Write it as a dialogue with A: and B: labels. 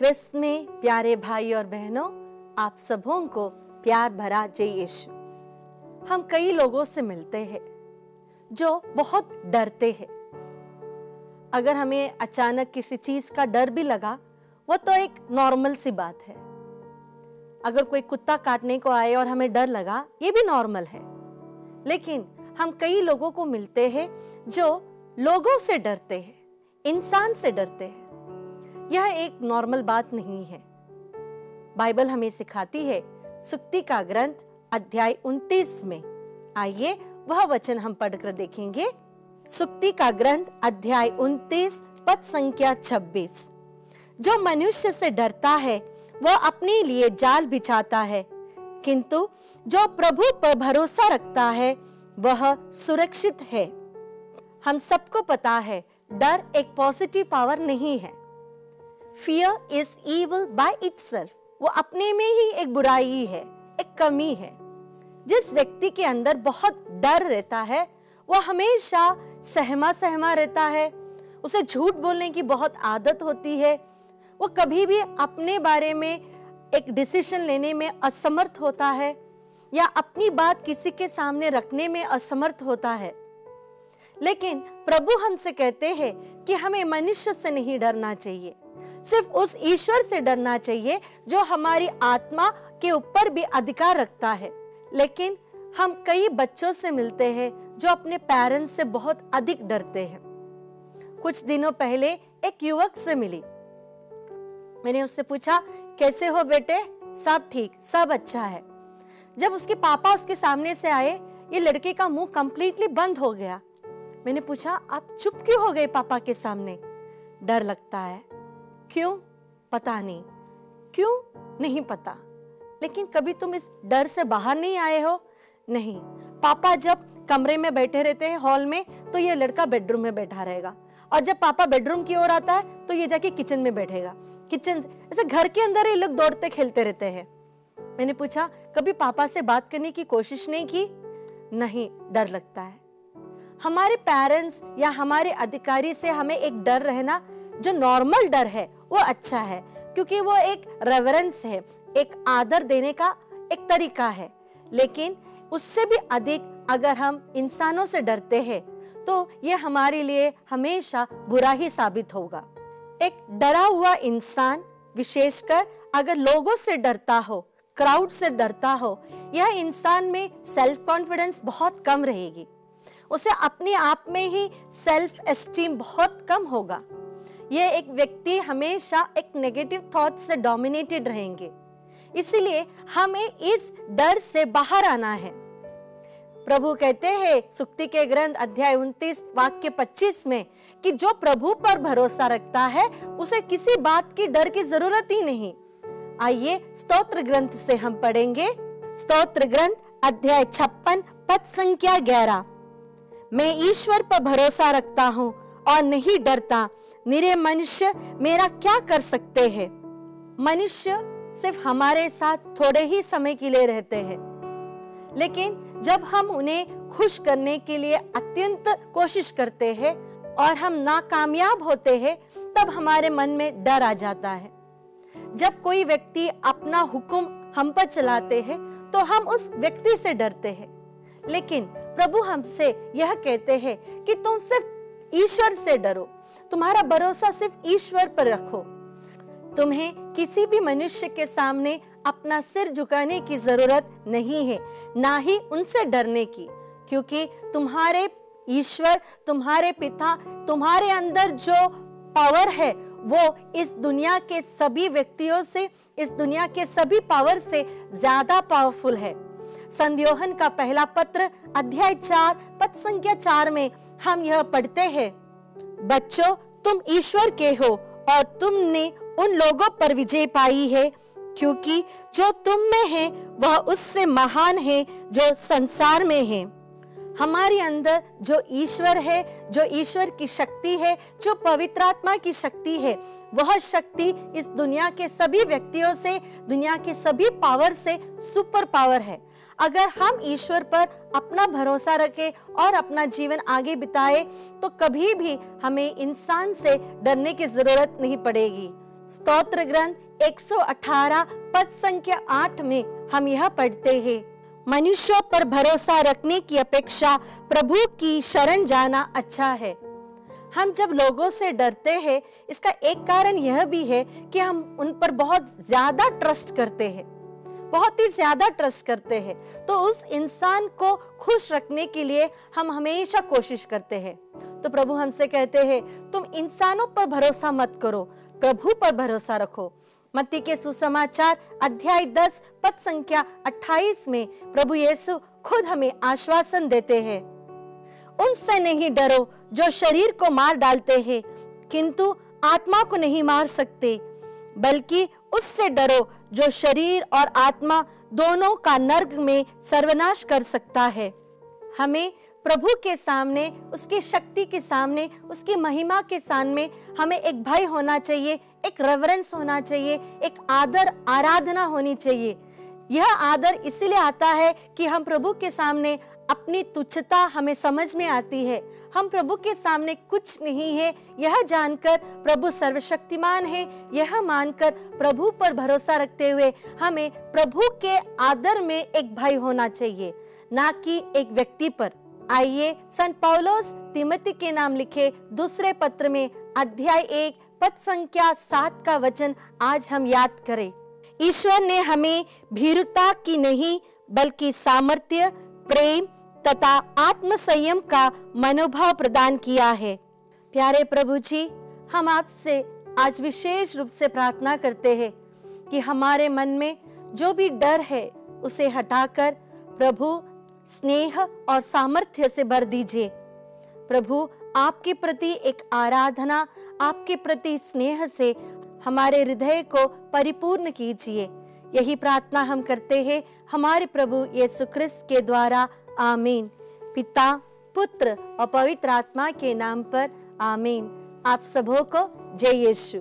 A: क्रिस्त में प्यारे भाई और बहनों, आप सबों को प्यार भरा जय यीशु। हम कई लोगों से मिलते हैं जो बहुत डरते हैं। अगर हमें अचानक किसी चीज का डर भी लगा, वो तो एक नॉर्मल सी बात है। अगर कोई कुत्ता काटने को आए और हमें डर लगा, ये भी नॉर्मल है। लेकिन हम कई लोगों को मिलते हैं जो लोगों से डरते हैं, इंसान से डरते हैं। यह एक नॉर्मल बात नहीं है। बाइबल हमें सिखाती है, सुक्ति का ग्रंथ अध्याय 29 में। आइए वह वचन हम पढ़कर देखेंगे। सुक्ति का ग्रंथ अध्याय 29 पद संख्या 26। जो मनुष्य से डरता है वह अपने लिए जाल बिछाता है, किंतु जो प्रभु पर भरोसा रखता है वह सुरक्षित है। हम सबको पता है, डर एक पॉजिटिव पावर नहीं है। Fear is evil by itself. वो अपने में ही एक बुराई है, एक कमी है। जिस व्यक्ति के अंदर बहुत डर रहता है, वो हमेशा सहमा रहता है। उसे झूठ बोलने की बहुत आदत होती है। वो कभी भी अपने बारे में एक डिसीजन लेने में असमर्थ होता है या अपनी बात किसी के सामने रखने में असमर्थ होता है। लेकिन प्रभु हमसे कहते हैं कि हमें मनुष्य से नहीं डरना चाहिए, सिर्फ उस ईश्वर से डरना चाहिए जो हमारी आत्मा के ऊपर भी अधिकार रखता है। लेकिन हम कई बच्चों से मिलते हैं जो अपने पेरेंट्स से बहुत अधिक डरते हैं। कुछ दिनों पहले एक युवक से मिली। मैंने उससे पूछा, कैसे हो बेटे? सब ठीक, सब अच्छा है। जब उसके पापा उसके सामने से आए, ये लड़के का मुंह कंप्लीटली बंद हो गया। मैंने पूछा, आप चुप क्यों हो गए पापा के सामने? डर लगता है। क्यों? पता नहीं। क्यों? नहीं पता। लेकिन कभी तुम इस डर से बाहर नहीं आए हो? नहीं। पापा जब कमरे में बैठे रहते हैं हॉल में, तो ये लड़का बेडरूम में बैठा रहेगा, और जब पापा बेडरूम की ओर आता है तो ये जाके किचन में बैठेगा। किचन ऐसे घर के अंदर ही लोग दौड़ते खेलते रहते हैं। मैंने पूछा, कभी पापा से बात करने की कोशिश नहीं की? नहीं, डर लगता है। हमारे पेरेंट्स या हमारे अधिकारी से हमें एक डर रहना, जो नॉर्मल डर है, वो अच्छा है, क्योंकि वो एक रेवरेंस है, एक आदर देने का एक तरीका है। लेकिन उससे भी अधिक अगर हम इंसानों से डरते हैं तो ये हमारे लिए हमेशा बुरा ही साबित होगा। एक डरा हुआ इंसान, विशेषकर अगर लोगों से डरता हो, क्राउड से डरता हो, यह इंसान में सेल्फ कॉन्फिडेंस बहुत कम रहेगी। उसे अपने आप में ही सेल्फ एस्टीम बहुत कम होगा। यह एक व्यक्ति हमेशा एक नेगेटिव थॉट से डोमिनेटेड रहेंगे। इसीलिए हमें इस डर से बाहर आना है। प्रभु कहते हैं सुक्ति के ग्रंथ अध्याय 29 वाक्य 25 में कि जो प्रभु पर भरोसा रखता है उसे किसी बात की डर की जरूरत ही नहीं। आइए स्तोत्र ग्रंथ से हम पढ़ेंगे। स्तोत्र ग्रंथ अध्याय 56 पद संख्या 11। मैं ईश्वर पर भरोसा रखता हूँ और नहीं डरता। निरे मनुष्य मेरा क्या कर सकते हैं? मनुष्य सिर्फ हमारे साथ थोड़े ही समय के लिए रहते हैं, लेकिन जब हम उन्हें खुश करने के लिए अत्यंत कोशिश करते हैं और हम नाकामयाब होते हैं, तब हमारे मन में डर आ जाता है। जब कोई व्यक्ति अपना हुक्म हम पर चलाते हैं तो हम उस व्यक्ति से डरते हैं। लेकिन प्रभु हमसे यह कहते हैं कि तुम सिर्फ ईश्वर से डरो, तुम्हारा भरोसा सिर्फ ईश्वर पर रखो। तुम्हें किसी भी मनुष्य के सामने अपना सिर झुकाने की जरूरत नहीं है, ना ही उनसे डरने की, क्योंकि तुम्हारे ईश्वर, तुम्हारे पिता, तुम्हारे अंदर जो पावर है वो इस दुनिया के सभी व्यक्तियों से, इस दुनिया के सभी पावर से ज्यादा पावरफुल है। संत यूहन्ना का पहला पत्र अध्याय 4 पद संख्या 4 में हम यह पढ़ते हैं, बच्चों तुम ईश्वर के हो और तुमने उन लोगों पर विजय पाई है, क्योंकि जो तुम में है वह उससे महान है जो संसार में है। हमारे अंदर जो ईश्वर है, जो ईश्वर की शक्ति है, जो पवित्र आत्मा की शक्ति है, वह शक्ति इस दुनिया के सभी व्यक्तियों से, दुनिया के सभी पावर से सुपर पावर है। अगर हम ईश्वर पर अपना भरोसा रखें और अपना जीवन आगे बिताए तो कभी भी हमें इंसान से डरने की जरूरत नहीं पड़ेगी। स्तोत्र ग्रंथ 118 पद संख्या 8 में हम यह पढ़ते हैं, मनुष्यों पर भरोसा रखने की अपेक्षा प्रभु की शरण जाना अच्छा है। हम जब लोगों से डरते हैं, इसका एक कारण यह भी है कि हम उन पर बहुत ज्यादा ट्रस्ट करते हैं, बहुत ही ज्यादा ट्रस्ट करते हैं। तो उस इंसान को खुश रखने के लिए हम हमेशा कोशिश करते हैं। तो प्रभु हमसे कहते हैं, तुम इंसानों पर भरोसा मत करो, प्रभु पर भरोसा रखो। मत्ती के सुसमाचार अध्याय 10 पद संख्या 28 में प्रभु यीशु खुद हमें आश्वासन देते हैं, उनसे नहीं डरो जो शरीर को मार डालते हैं किंतु आत्मा को नहीं मार सकते, बल्कि उससे डरो जो शरीर और आत्मा दोनों का नरक में सर्वनाश कर सकता है। हमें प्रभु के सामने, उसकी शक्ति के सामने, उसकी महिमा के सामने हमें एक भय होना चाहिए, एक रेवरेंस होना चाहिए, एक आदर आराधना होनी चाहिए। यह आदर इसलिए आता है कि हम प्रभु के सामने अपनी तुच्छता हमें समझ में आती है। हम प्रभु के सामने कुछ नहीं है, यह जानकर प्रभु सर्वशक्तिमान है, यह मानकर प्रभु पर भरोसा रखते हुए हमें प्रभु के आदर में एक भय होना चाहिए, ना कि एक व्यक्ति पर। आइए संत पौलुस तिमोथी के नाम लिखे दूसरे पत्र में अध्याय 1 पद संख्या 7 का वचन आज हम याद करें। ईश्वर ने हमें भीरुता की नहीं बल्कि सामर्थ्य, प्रेम तथा आत्म संयम का मनोभाव प्रदान किया है। प्यारे प्रभु जी, हम आपसे आज विशेष रूप से प्रार्थना करते हैं कि हमारे मन में जो भी डर है उसे हटाकर प्रभु स्नेह और सामर्थ्य से भर दीजिए। प्रभु, आपके प्रति एक आराधना, आपके प्रति स्नेह से हमारे हृदय को परिपूर्ण कीजिए। यही प्रार्थना हम करते हैं हमारे प्रभु यीशु ख्रिस्त के द्वारा। आमीन। पिता, पुत्र और पवित्र आत्मा के नाम पर आमीन। आप सबों को जय यीशु।